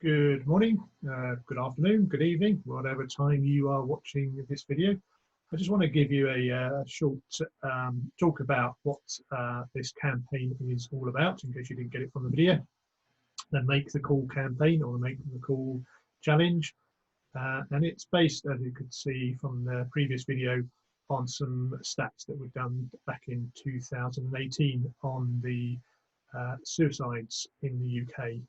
Good morning, good afternoon, good evening, whatever time you are watching this video. I just want to give you a short talk about what this campaign is all about, in case you didn't get it from the video. The Make the Call campaign, or the Make the Call challenge. And it's based, as you could see from the previous video, on some stats that were done back in 2018 on the suicides in the UK,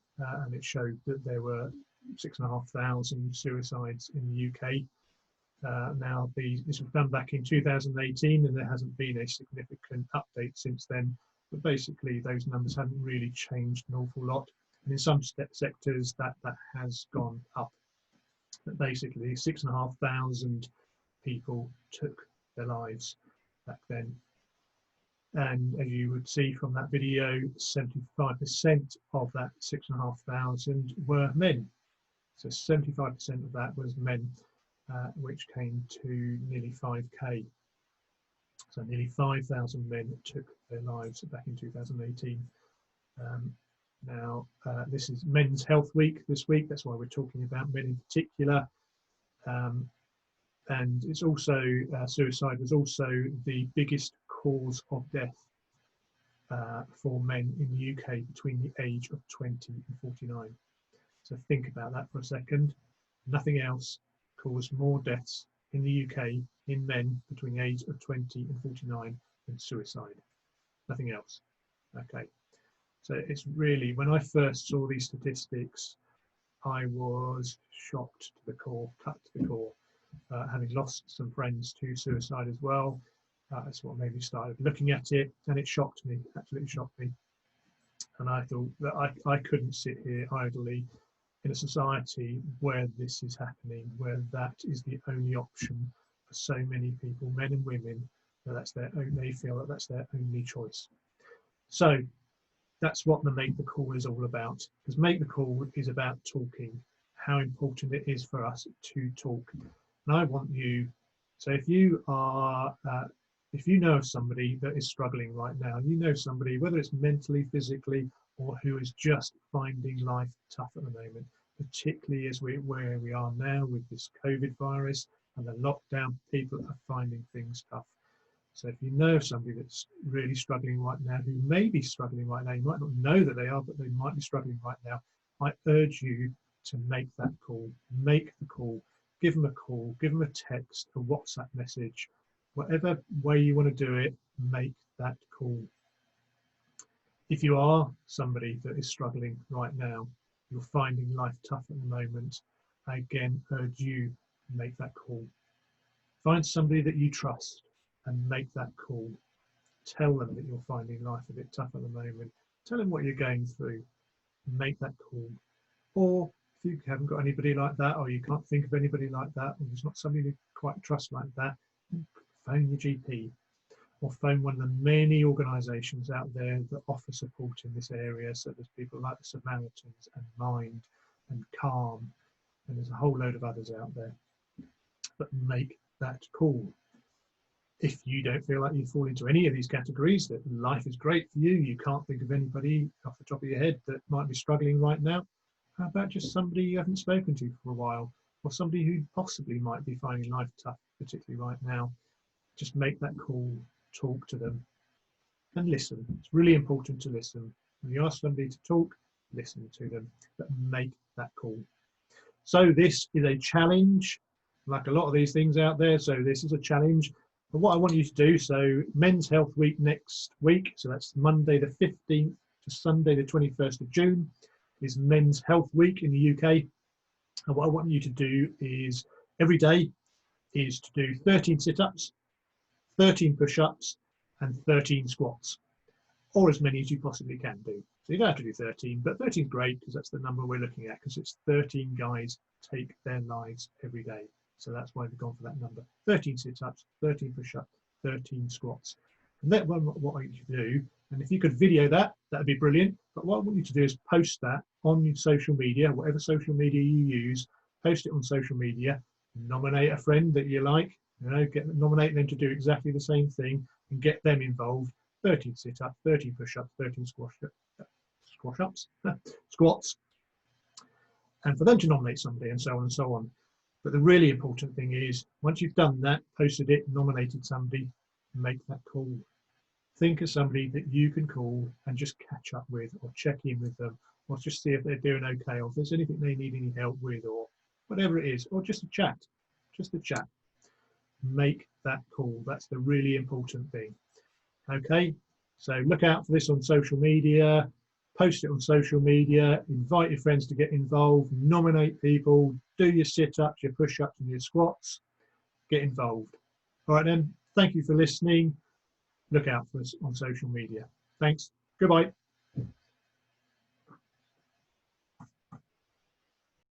and it showed that there were 6,500 suicides in the UK. Now, this was done back in 2018, and there hasn't been a significant update since then. But basically, those numbers haven't really changed an awful lot. And in some sectors, that has gone up. But basically, 6,500 people took their lives back then. And as you would see from that video, 75% of that 6,500 were men. So 75% of that was men, which came to nearly 5K. So nearly 5,000 men took their lives back in 2018. Now, this is Men's Health Week this week. That's why we're talking about men in particular. And it's also, suicide was also the biggest cause of death for men in the UK between the age of 20 and 49. So think about that for a second. Nothing else caused more deaths in the UK in men between the age of 20 and 49 than suicide. Nothing else. Okay. So it's really, when I first saw these statistics, I was shocked to the core, cut to the core. Having lost some friends to suicide as well, that's what made me start looking at it, and it shocked me, absolutely shocked me. And I thought that I couldn't sit here idly in a society where this is happening, where that is the only option for so many people, men and women, that that's their own, they feel that that's their only choice. So that's what the Make the Call is all about, because Make the Call is about talking, how important it is for us to talk. And I want you, so if you are, if you know somebody that is struggling right now, you know somebody, whether it's mentally, physically, or who is just finding life tough at the moment, particularly as where we are now with this COVID virus and the lockdown, people are finding things tough. So if you know somebody that's really struggling right now, who may be struggling right now, you might not know that they are, but they might be struggling right now, I urge you to make that call, make the call. Give them a call, give them a text, a WhatsApp message, whatever way you want to do it, make that call. If you are somebody that is struggling right now, you're finding life tough at the moment, I again urge you to make that call. Find somebody that you trust and make that call. Tell them that you're finding life a bit tough at the moment. Tell them what you're going through. Make that call. Or if you haven't got anybody like that, or you can't think of anybody like that, or there's not somebody you quite trust like that, phone your GP, or phone one of the many organisations out there that offer support in this area. So there's people like the Samaritans and Mind and Calm, and there's a whole load of others out there. But make that call. If you don't feel like you fall into any of these categories, that life is great for you, you can't think of anybody off the top of your head that might be struggling right now, how about just somebody you haven't spoken to for a while, or somebody who possibly might be finding life tough, particularly right now? Just make that call, talk to them, and listen. It's really important to listen. When you ask somebody to talk, listen to them, but make that call. So this is a challenge, like a lot of these things out there. So this is a challenge. But what I want you to do, so Men's Health Week next week, so that's Monday the 15th to Sunday the 21st of June, is Men's Health Week in the UK. And what I want you to do is every day is to do 13 sit-ups, 13 push-ups, and 13 squats, or as many as you possibly can do. So you don't have to do 13, but 13 is great because that's the number we're looking at, because it's 13 guys take their lives every day. So that's why we've gone for that number. 13 sit-ups, 13 push-ups, 13 squats. And that one, what I want you to do, and if you could video that, that'd be brilliant. But what I want you to do is post that on your social media, whatever social media you use, post it on social media, nominate a friend that you like, nominate them to do exactly the same thing and get them involved. 13 sit-ups, 13 push-ups, 13 squats, and for them to nominate somebody, and so on and so on. But the really important thing is, once you've done that, posted it, nominated somebody, make that call. Think of somebody that you can call and just catch up with, or check in with them, or just see if they're doing okay, or if there's anything they need any help with, or whatever it is, or just a chat, Make that call. That's the really important thing. Okay, so look out for this on social media, post it on social media, invite your friends to get involved, nominate people, do your sit-ups, your push-ups and your squats, get involved. All right then, thank you for listening. Look out for us on social media. Thanks. Goodbye.